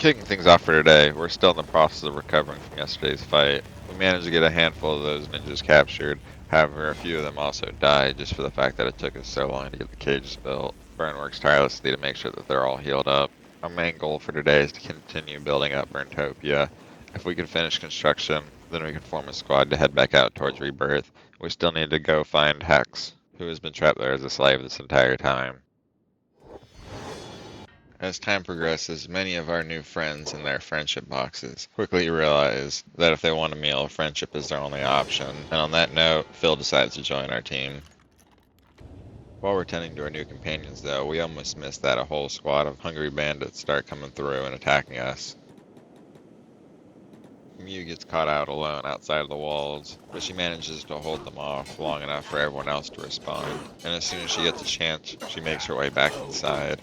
Kicking things off for today, we're still in the process of recovering from yesterday's fight. We managed to get a handful of those ninjas captured, however a few of them also died just for the fact that it took us so long to get the cages built. Burn works tirelessly to make sure that they're all healed up. Our main goal for today is to continue building up Burntopia. If we can finish construction, then we can form a squad to head back out towards Rebirth. We still need to go find Hex, who has been trapped there as a slave this entire time. As time progresses, many of our new friends in their friendship boxes quickly realize that if they want a meal, friendship is their only option. And on that note, Phil decides to join our team. While we're tending to our new companions though, we almost missed that a whole squad of hungry bandits start coming through and attacking us. Mew gets caught out alone outside of the walls, but she manages to hold them off long enough for everyone else to respond. And as soon as she gets a chance, she makes her way back inside.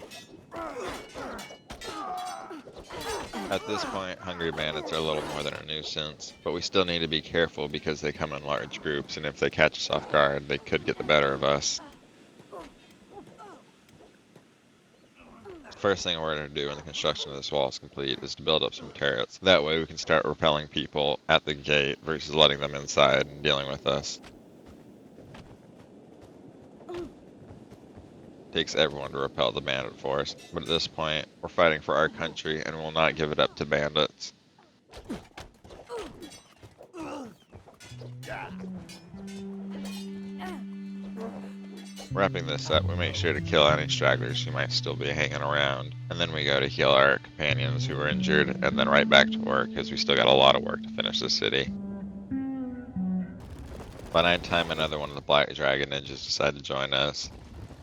At this point, hungry bandits are a little more than a nuisance, but we still need to be careful because they come in large groups, and if they catch us off guard, they could get the better of us. The first thing we're going to do when the construction of this wall is complete is to build up some turrets. That way we can start repelling people at the gate versus letting them inside and dealing with us. It takes everyone to repel the bandit force, but at this point, we're fighting for our country and will not give it up to bandits. Wrapping this up, we make sure to kill any stragglers who might still be hanging around, and then we go to heal our companions who were injured, and then right back to work, because we still got a lot of work to finish the city. By nighttime, another one of the Black Dragon ninjas decided to join us,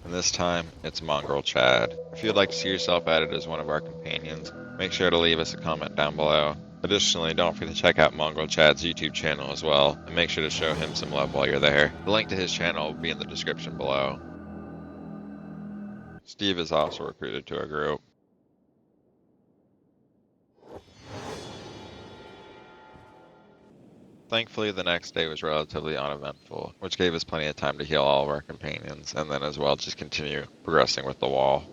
and this time, it's MongrelChad. If you'd like to see yourself added as one of our companions, make sure to leave us a comment down below. Additionally, don't forget to check out MongrelChad's YouTube channel as well, and make sure to show him some love while you're there. The link to his channel will be in the description below. Steve is also recruited to our group. Thankfully, the next day was relatively uneventful, which gave us plenty of time to heal all of our companions, and then as well just continue progressing with the wall.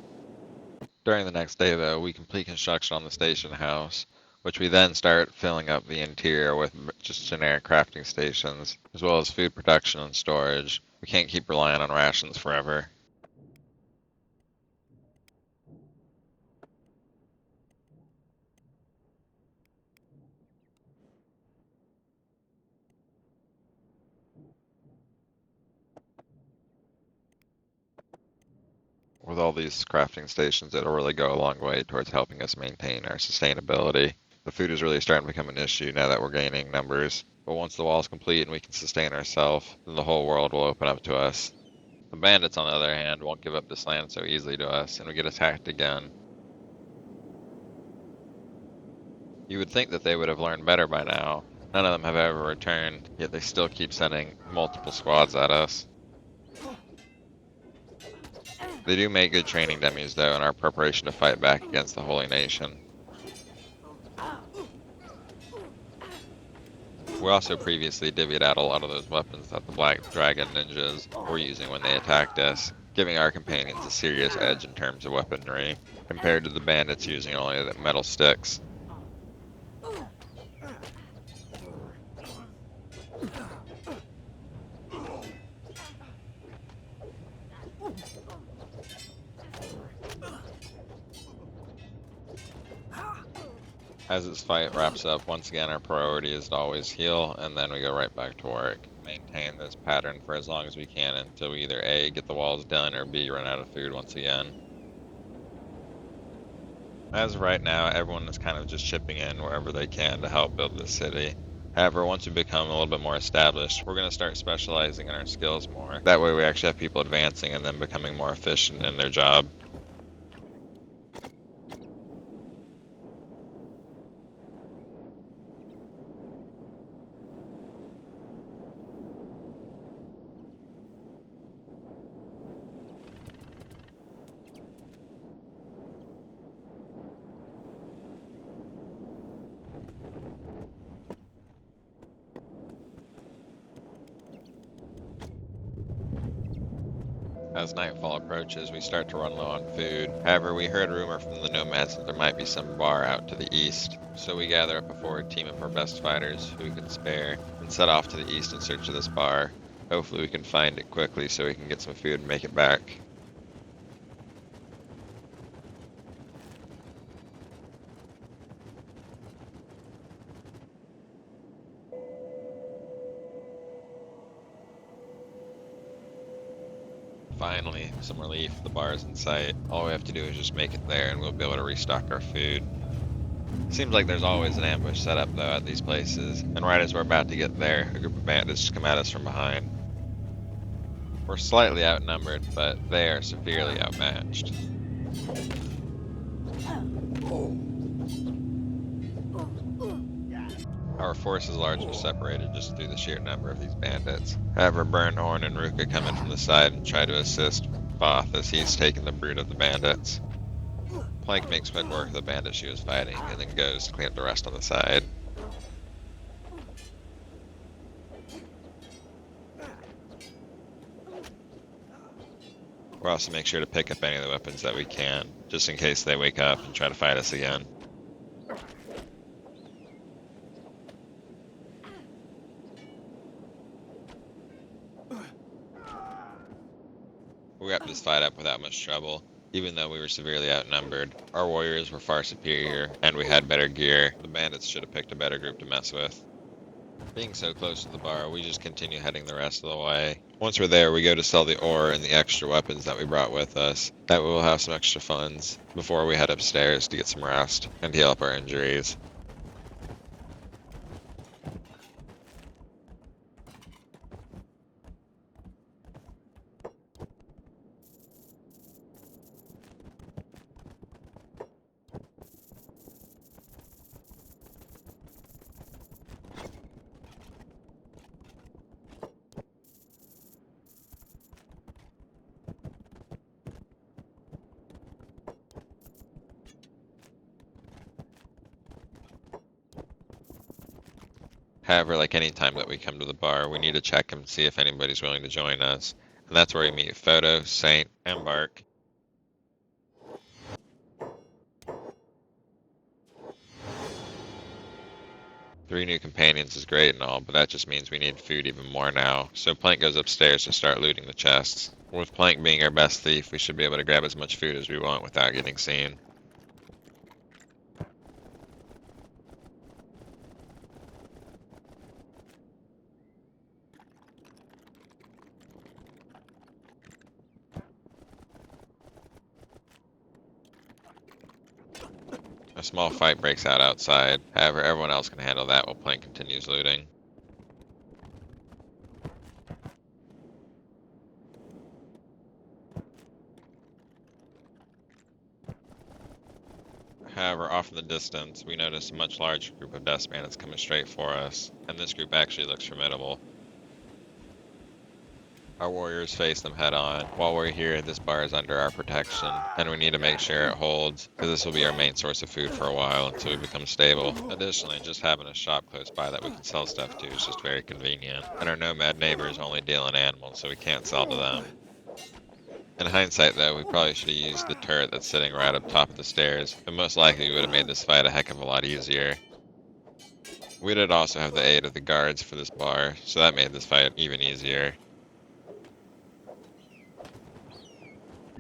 During the next day though, we complete construction on the station house, which we then start filling up the interior with just generic crafting stations, as well as food production and storage. We can't keep relying on rations forever. With all these crafting stations, it'll really go a long way towards helping us maintain our sustainability. The food is really starting to become an issue now that we're gaining numbers, but once the wall is complete and we can sustain ourselves, then the whole world will open up to us. The bandits, on the other hand, won't give up this land so easily to us, and we get attacked again. You would think that they would have learned better by now. None of them have ever returned, yet they still keep sending multiple squads at us. They do make good training dummies though in our preparation to fight back against the Holy Nation. We also previously divvied out a lot of those weapons that the Black Dragon ninjas were using when they attacked us, giving our companions a serious edge in terms of weaponry, compared to the bandits using only the metal sticks. As this fight wraps up, once again our priority is to always heal, and then we go right back to work. Maintain this pattern for as long as we can until we either A, get the walls done, or B, run out of food once again. As of right now, everyone is kind of just chipping in wherever they can to help build this city. However, once we become a little bit more established, we're going to start specializing in our skills more. That way we actually have people advancing and then becoming more efficient in their job. As nightfall approaches, we start to run low on food. However, we heard rumor from the nomads that there might be some bar out to the east. So we gather up a forward team of our best fighters, who we can spare, and set off to the east in search of this bar. Hopefully we can find it quickly so we can get some food and make it back. Finally, some relief. The bar is in sight. All we have to do is just make it there and we'll be able to restock our food. Seems like there's always an ambush set up though at these places, and right as we're about to get there, a group of bandits just come at us from behind. We're slightly outnumbered, but they are severely outmatched. Our force is largely separated just through the sheer number of these bandits. However, Burnhorn and Ruka come in from the side and try to assist Voth as he's taking the brood of the bandits. Plank makes quick work of the bandit she was fighting and then goes to clean up the rest on the side. We'll also make sure to pick up any of the weapons that we can, just in case they wake up and try to fight us again. We wrapped this fight up without much trouble. Even though we were severely outnumbered, our warriors were far superior, and we had better gear. The bandits should have picked a better group to mess with. Being so close to the bar, we just continue heading the rest of the way. Once we're there, we go to sell the ore and the extra weapons that we brought with us. That way we'll have some extra funds before we head upstairs to get some rest and heal up our injuries. However, like any time that we come to the bar, we need to check and see if anybody's willing to join us. And that's where we meet Photo, Saint, and Bark. Three new companions is great and all, but that just means we need food even more now. So Plank goes upstairs to start looting the chests. With Plank being our best thief, we should be able to grab as much food as we want without getting seen. A small fight breaks out outside. However, everyone else can handle that while Plank continues looting. However, off in the distance, we notice a much larger group of Death Bandits coming straight for us, and this group actually looks formidable. Our warriors face them head on. While we're here, this bar is under our protection, and we need to make sure it holds, because this will be our main source of food for a while until we become stable. Additionally, just having a shop close by that we can sell stuff to is just very convenient, and our nomad neighbors only deal in animals, so we can't sell to them. In hindsight, though, we probably should have used the turret that's sitting right up top of the stairs, but most likely we would have made this fight a heck of a lot easier. We did also have the aid of the guards for this bar, so that made this fight even easier.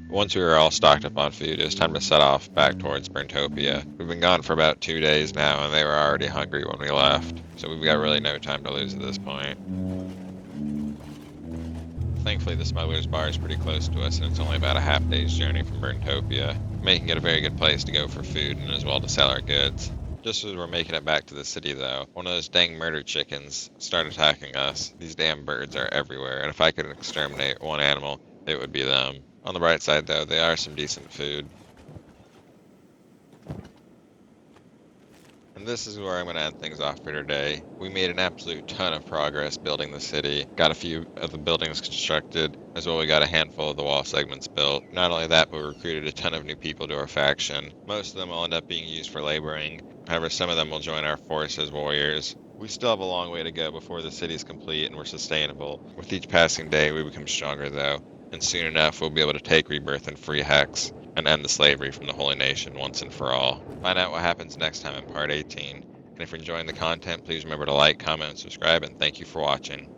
Once we were all stocked up on food, it was time to set off back towards Burntopia. We've been gone for about 2 days now, and they were already hungry when we left, so we've got really no time to lose at this point. Thankfully, the smuggler's bar is pretty close to us, and it's only about a half day's journey from Burntopia, making it a very good place to go for food and as well to sell our goods. Just as we're making it back to the city, though, one of those dang murder chickens started attacking us. These damn birds are everywhere, and if I could exterminate one animal, it would be them. On the bright side, though, they are some decent food. And this is where I'm going to end things off for today. We made an absolute ton of progress building the city, got a few of the buildings constructed, as well we got a handful of the wall segments built. Not only that, but we recruited a ton of new people to our faction. Most of them will end up being used for laboring, however some of them will join our force as warriors. We still have a long way to go before the city's complete and we're sustainable. With each passing day, we become stronger though. and soon enough we'll be able to take Rebirth and free Hex and end the slavery from the Holy Nation once and for all. Find out what happens next time in Part 18. And if you're enjoying the content, please remember to like, comment, and subscribe, and thank you for watching.